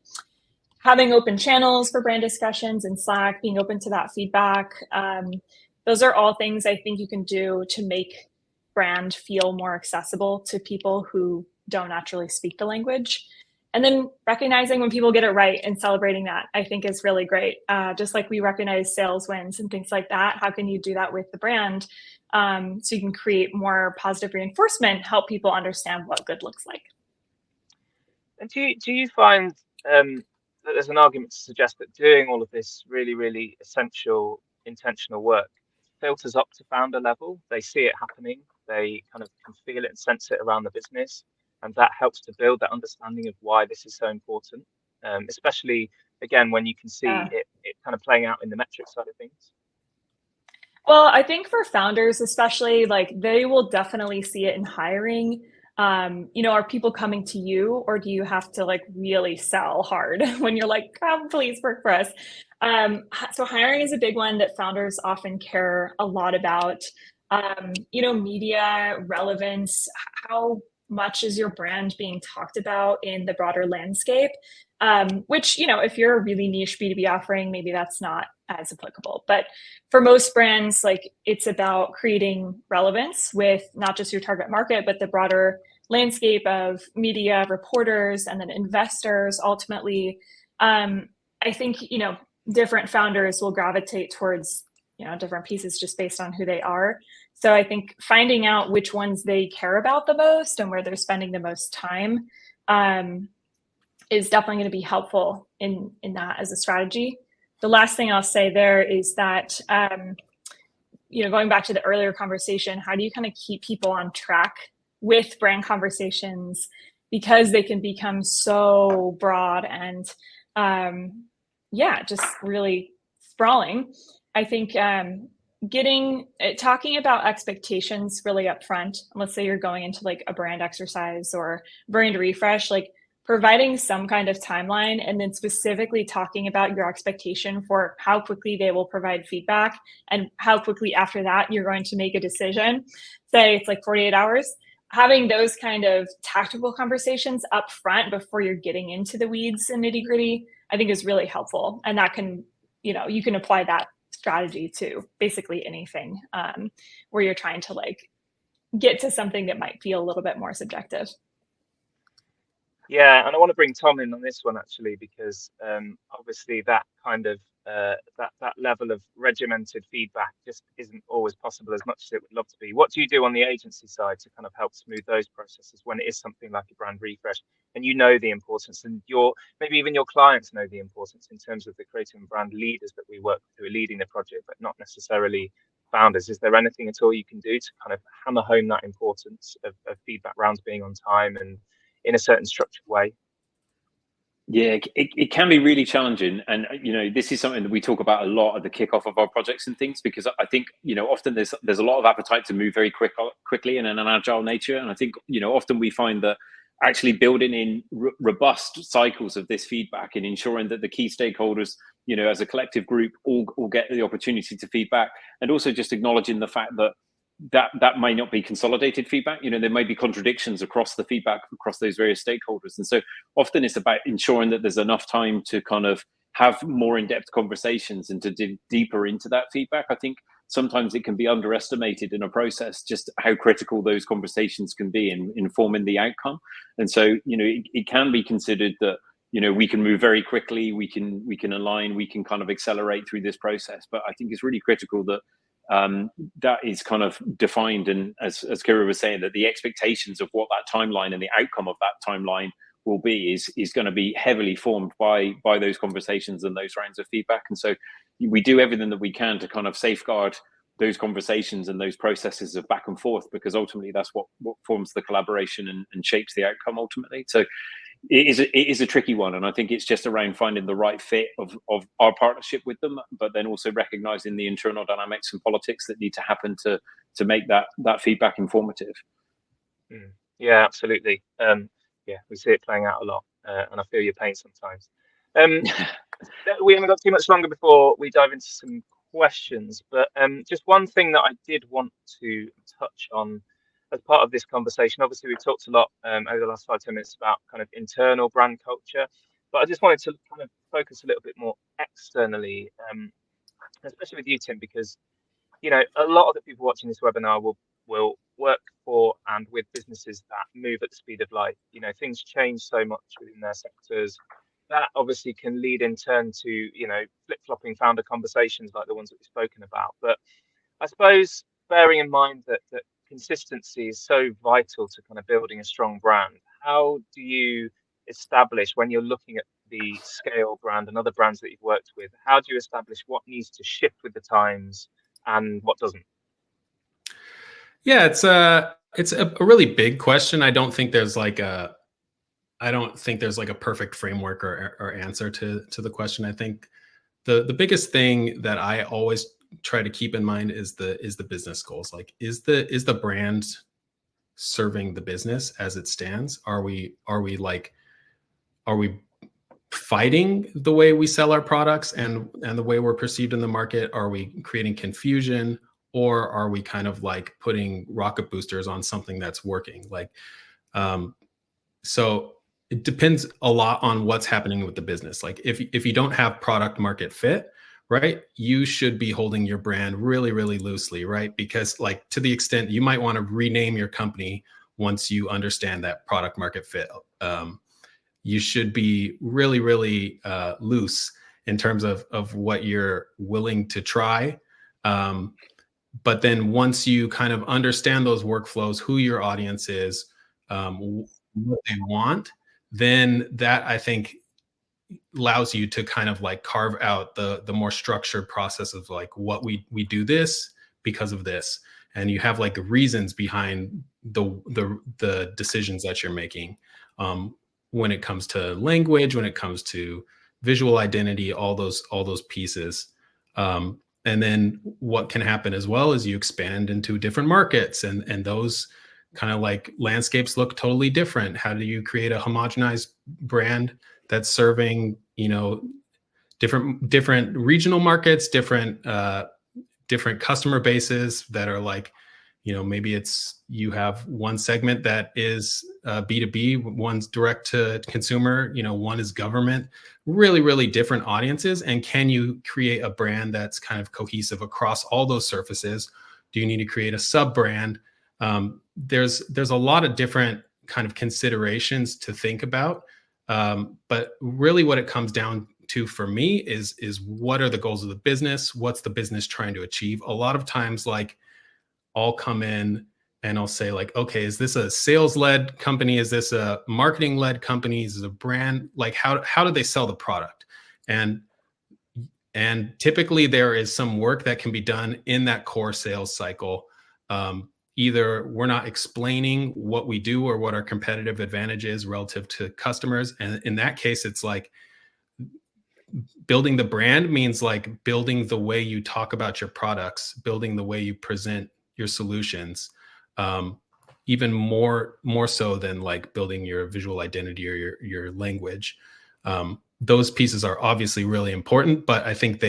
Having open channels for brand discussions in Slack, being open to that feedback. Those are all things I think you can do to make brand feel more accessible to people who don't naturally speak the language. And then recognizing when people get it right and celebrating that, I think is really great. Just like we recognize sales wins and things like that, how can you do that with the brand? So you can create more positive reinforcement, help people understand what good looks like. And do you find that there's an argument to suggest that doing all of this really, really essential intentional work filters up to founder level? They see it happening, they kind of can feel it and sense it around the business. And that helps to build that understanding of why this is so important, especially, again, when you can see it kind of playing out in the metric side of things. Well, I think for founders, especially, like they will definitely see it in hiring. Are people coming to you, or do you have to like really sell hard when you're like, come, please work for us? So hiring is a big one that founders often care a lot about. Media relevance, how much is your brand being talked about in the broader landscape? Which, if you're a really niche B2B offering, maybe that's not as applicable. But for most brands, like it's about creating relevance with not just your target market, but the broader landscape of media, reporters, and then investors. Ultimately, I think, different founders will gravitate towards, different pieces just based on who they are. So I think finding out which ones they care about the most and where they're spending the most time is definitely going to be helpful in that as a strategy. the last thing I'll say there is that, going back to the earlier conversation, how do you kind of keep people on track with brand conversations, because they can become so broad and just really sprawling. I think talking about expectations really upfront. Let's say you're going into like a brand exercise or brand refresh, like providing some kind of timeline, and then specifically talking about your expectation for how quickly they will provide feedback and how quickly after that you're going to make a decision. Say it's like 48 hours. Having those kind of tactical conversations up front before you're getting into the weeds and nitty gritty, I think is really helpful. And that can, you can apply that strategy to basically anything where you're trying to like get to something that might feel a little bit more subjective. Yeah, and I want to bring Tom in on this one actually, because obviously that kind of that level of regimented feedback just isn't always possible as much as it would love to be. What do you do on the agency side to kind of help smooth those processes when it is something like a brand refresh, and the importance, and maybe even your clients know the importance in terms of the creative and brand leaders that we work with who are leading the project, but not necessarily founders? Is there anything at all you can do to kind of hammer home that importance of feedback rounds being on time and in a certain structured way? Yeah, it can be really challenging. And, this is something that we talk about a lot at the kickoff of our projects and things, because I think, often there's a lot of appetite to move very quickly and in an agile nature. And I think, often we find that actually building in robust cycles of this feedback and ensuring that the key stakeholders, as a collective group, all get the opportunity to feedback, and also just acknowledging the fact that may not be consolidated feedback. There may be contradictions across the feedback across those various stakeholders. And so often it's about ensuring that there's enough time to kind of have more in-depth conversations and to dig deeper into that feedback. I think sometimes it can be underestimated in a process just how critical those conversations can be in informing the outcome. And so, it can be considered that, we can move very quickly, we can align, we can kind of accelerate through this process. But I think it's really critical that that is kind of defined, and as Kira was saying, that the expectations of what that timeline and the outcome of that timeline will be is going to be heavily formed by those conversations and those rounds of feedback. And so we do everything that we can to kind of safeguard those conversations and those processes of back and forth, because ultimately that's what forms the collaboration and shapes the outcome ultimately. So it is a tricky one, and I think it's just around finding the right fit of our partnership with them, but then also recognizing the internal dynamics and politics that need to happen to make that feedback informative. Yeah, absolutely. We see it playing out a lot, and I feel your pain sometimes. We haven't got too much longer before we dive into some questions, but just one thing that I did want to touch on as part of this conversation. Obviously, we've talked a lot over the last 5-10 minutes about kind of internal brand culture, but I just wanted to kind of focus a little bit more externally, especially with you, Tim, because a lot of the people watching this webinar will work for and with businesses that move at the speed of light. Things change so much within their sectors. That obviously can lead in turn to flip-flopping founder conversations like the ones that we've spoken about. But I suppose bearing in mind that consistency is so vital to kind of building a strong brand, how do you establish, when you're looking at the scale brand and other brands that you've worked with, how do you establish what needs to shift with the times and what doesn't? Yeah, it's a really big question. I don't think there's like a perfect framework or answer to the question. I think the biggest thing that I always try to keep in mind is the business goals. Like, is the brand serving the business as it stands? Are we fighting the way we sell our products and the way we're perceived in the market? Are we creating confusion, or are we kind of like putting rocket boosters on something that's working? So it depends a lot on what's happening with the business. Like if you don't have product market fit, right, you should be holding your brand really, really loosely, right? Because like, to the extent you might want to rename your company once you understand that product market fit, you should be really, really loose in terms of what you're willing to try. But then once you kind of understand those workflows, who your audience is, what they want, then that, I think, allows you to kind of like carve out the more structured process of like what we do this because of this, and you have like reasons behind the decisions that you're making, when it comes to language, when it comes to visual identity, all those pieces. And then what can happen as well is you expand into different markets, and those kind of like landscapes look totally different. How do you create a homogenized brand that's serving, you know, different regional markets, different customer bases that are like, you know, maybe it's you have one segment that is B2B, one's direct to consumer, you know, one is government, really different audiences. And can you create a brand that's kind of cohesive across all those surfaces? Do you need to create a sub brand? There's a lot of different kind of considerations to think about. But really what it comes down to for me is what are the goals of the business? What's the business trying to achieve? A lot of times, like, I'll come in and I'll say like, okay, is this a sales-led company? Is this a marketing-led company? Is it a brand? Like, how do they sell the product? And typically there is some work that can be done in that core sales cycle. Either we're not explaining what we do or what our competitive advantage is relative to customers. And in that case, it's like building the brand means like building the way you talk about your products, building the way you present your solutions, even more so than like building your visual identity or your language. Those pieces are obviously really important, but I think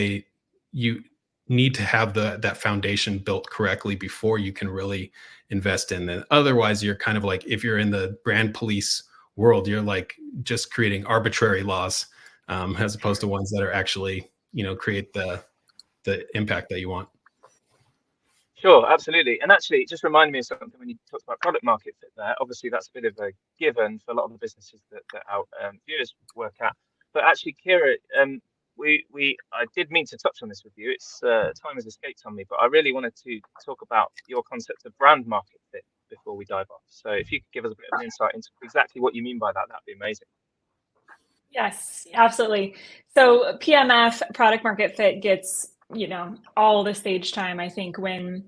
you need to have that foundation built correctly before you can really invest in it. Otherwise, you're kind of like, if you're in the brand police world, you're like just creating arbitrary laws, as opposed to ones that are actually, you know, create the impact that you want. Sure, absolutely. And actually, it just reminded me of something when you talked about product market fit there. Obviously, that's a bit of a given for a lot of the businesses that our viewers work at. But actually, Kira, I did mean to touch on this with you. It's time has escaped on me, but I really wanted to talk about your concept of brand market fit before we dive off. So if you could give us a bit of an insight into exactly what you mean by that, that'd be amazing. Yes, absolutely. So PMF, product market fit, gets, you know, all the stage time, I think, when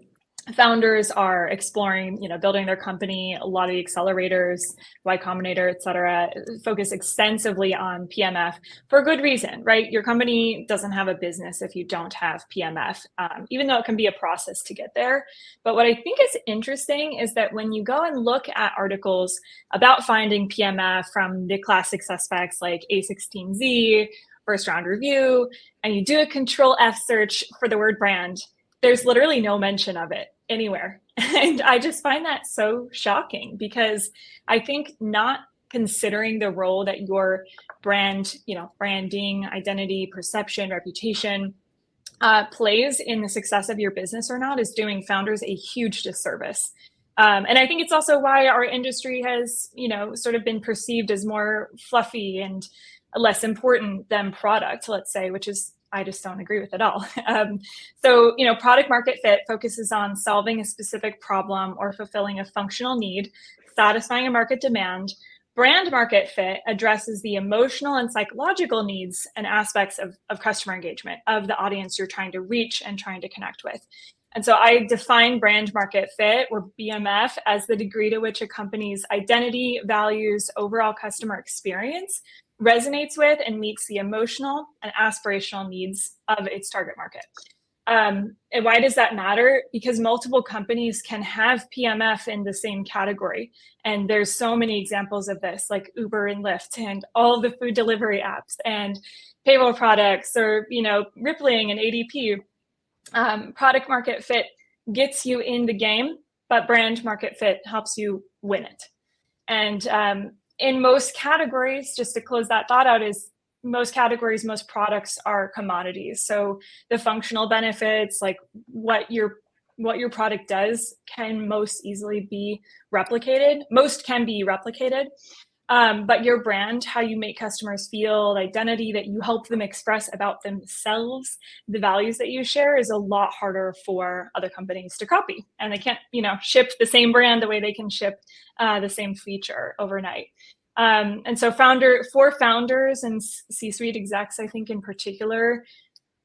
founders are exploring, you know, building their company. A lot of the accelerators, Y Combinator, et cetera, focus extensively on PMF for a good reason, right? Your company doesn't have a business if you don't have PMF, even though it can be a process to get there. But what I think is interesting is that when you go and look at articles about finding PMF from the classic suspects like A16Z, First Round Review, and you do a Control F search for the word brand, there's literally no mention of it anywhere. And I just find that so shocking, because I think not considering the role that your brand, you know, branding, identity, perception, reputation plays in the success of your business or not is doing founders a huge disservice. And I think it's also why our industry has, you know, sort of been perceived as more fluffy and less important than product, let's say, which is, I just don't agree with at all. So, you know, product market fit focuses on solving a specific problem or fulfilling a functional need, satisfying a market demand. Brand market fit addresses the emotional and psychological needs and aspects of customer engagement, of the audience you're trying to reach and trying to connect with. And so I define brand market fit, or BMF, as the degree to which a company's identity, values, overall customer experience resonates with and meets the emotional and aspirational needs of its target market. And why does that matter? Because multiple companies can have PMF in the same category. And there's so many examples of this, like Uber and Lyft and all the food delivery apps and payroll products, or, you know, Rippling and ADP. Product market fit gets you in the game, but brand market fit helps you win it. And in most categories, just to close that thought out, is most categories, most products are commodities. So the functional benefits, like what your product does, can most easily be replicated. Most can be replicated. But your brand, how you make customers feel, the identity that you help them express about themselves, the values that you share, is a lot harder for other companies to copy. And they can't, you know, ship the same brand the way they can ship the same feature overnight. And so for founders and C-suite execs, I think in particular,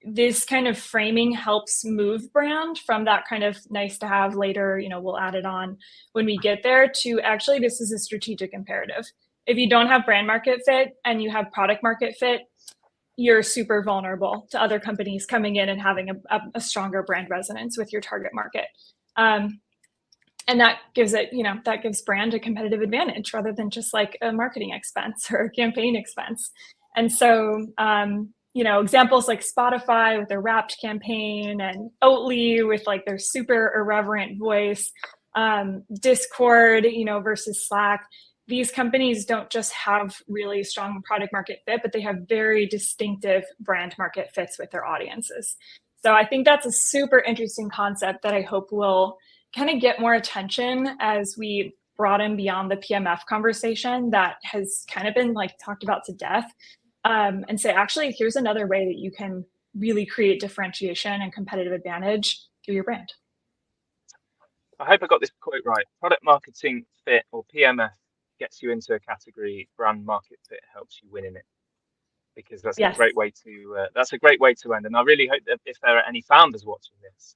this kind of framing helps move brand from that kind of nice to have later, you know, we'll add it on when we get there, to actually this is a strategic imperative. If you don't have brand market fit and you have product market fit, you're super vulnerable to other companies coming in and having a stronger brand resonance with your target market. And that gives it, you know, that gives brand a competitive advantage rather than just like a marketing expense or a campaign expense. And so, you know, examples like Spotify with their Wrapped campaign, and Oatly with like their super irreverent voice, Discord, you know, versus Slack. These companies don't just have really strong product market fit, but they have very distinctive brand market fits with their audiences. So I think that's a super interesting concept that I hope will kind of get more attention as we broaden beyond the PMF conversation that has kind of been like talked about to death, and say, actually, here's another way that you can really create differentiation and competitive advantage through your brand. I hope I got this quote right. Product marketing fit, or PMF, gets you into a category. Brand market fit helps you win in it. Because that's a great way to end. And I really hope that if there are any founders watching this,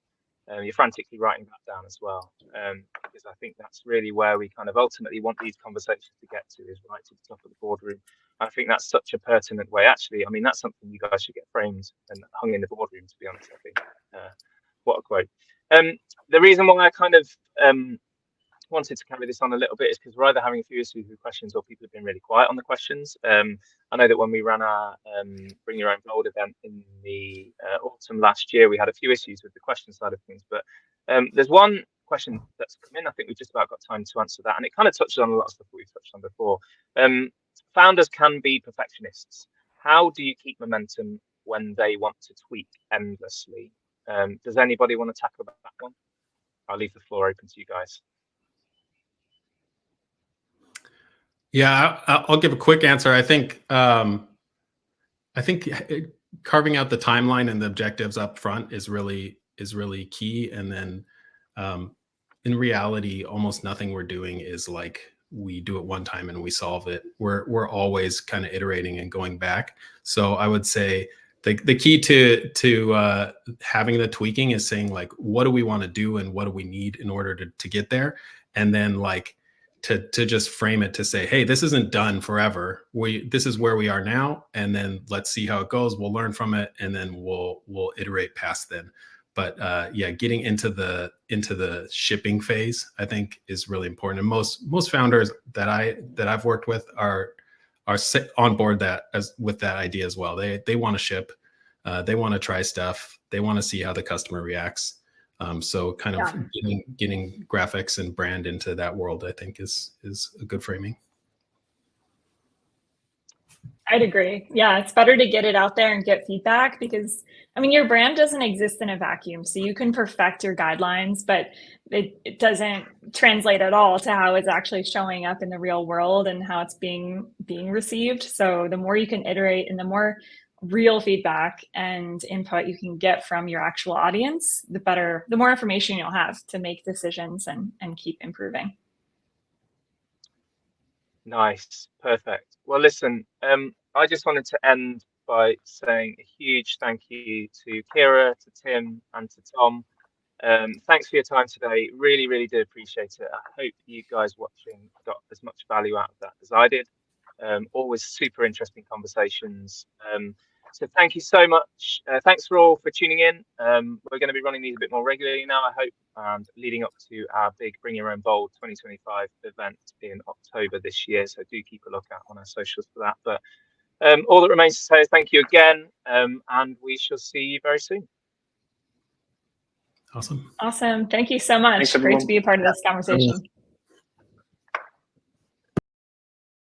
you're frantically writing that down as well, because I think that's really where we kind of ultimately want these conversations to get to, is right to the top of the boardroom. I think that's such a pertinent way. Actually, I mean, that's something you guys should get framed and hung in the boardroom, to be honest. I think what a quote. The reason why I kind of wanted to carry this on a little bit is because we're either having a few issues with questions or people have been really quiet on the questions. I know that when we ran our Bring Your Own Bold event in the autumn last year, we had a few issues with the question side of things, but there's one question that's come in. I think we've just about got time to answer that, and it kind of touches on a lot of stuff that we've touched on before. Founders can be perfectionists. How do you keep momentum when they want to tweak endlessly? Does anybody want to tackle that one? I'll leave the floor open to you guys. Yeah, I'll give a quick answer. I think carving out the timeline and the objectives up front is really key. And then in reality, almost nothing we're doing is like we do it one time and we solve it. We're always kind of iterating and going back. So I would say the key to having the tweaking is saying, like, what do we want to do and what do we need in order to get there? And then like to just frame it to say, hey, this isn't done forever. This is where we are now, and then let's see how it goes. We'll learn from it, and then we'll iterate past then. But yeah, getting into the shipping phase, I think, is really important. And most founders that I've worked with are on board with that idea as well. They want to ship, they want to try stuff, they want to see how the customer reacts. So kind of getting graphics and brand into that world, I think, is a good framing. I'd agree. Yeah, it's better to get it out there and get feedback, because, I mean, your brand doesn't exist in a vacuum. So you can perfect your guidelines, but it doesn't translate at all to how it's actually showing up in the real world and how it's being received. So the more you can iterate and the more real feedback and input you can get from your actual audience, the better, the more information you'll have to make decisions and keep improving. Nice. Perfect. Well, listen, I just wanted to end by saying a huge thank you to Kira, to Tim, and to Tom. Thanks for your time today. Really, really do appreciate it. I hope you guys watching got as much value out of that as I did. Always super interesting conversations. So thank you so much. Thanks for all for tuning in. We're going to be running these a bit more regularly now, I hope, and leading up to our big Bring Your Own Bold 2025 event in October this year. So do keep a lookout on our socials for that. But all that remains to say is thank you again, and we shall see you very soon. Awesome. Awesome. Thank you so much. Great to be a part of this conversation.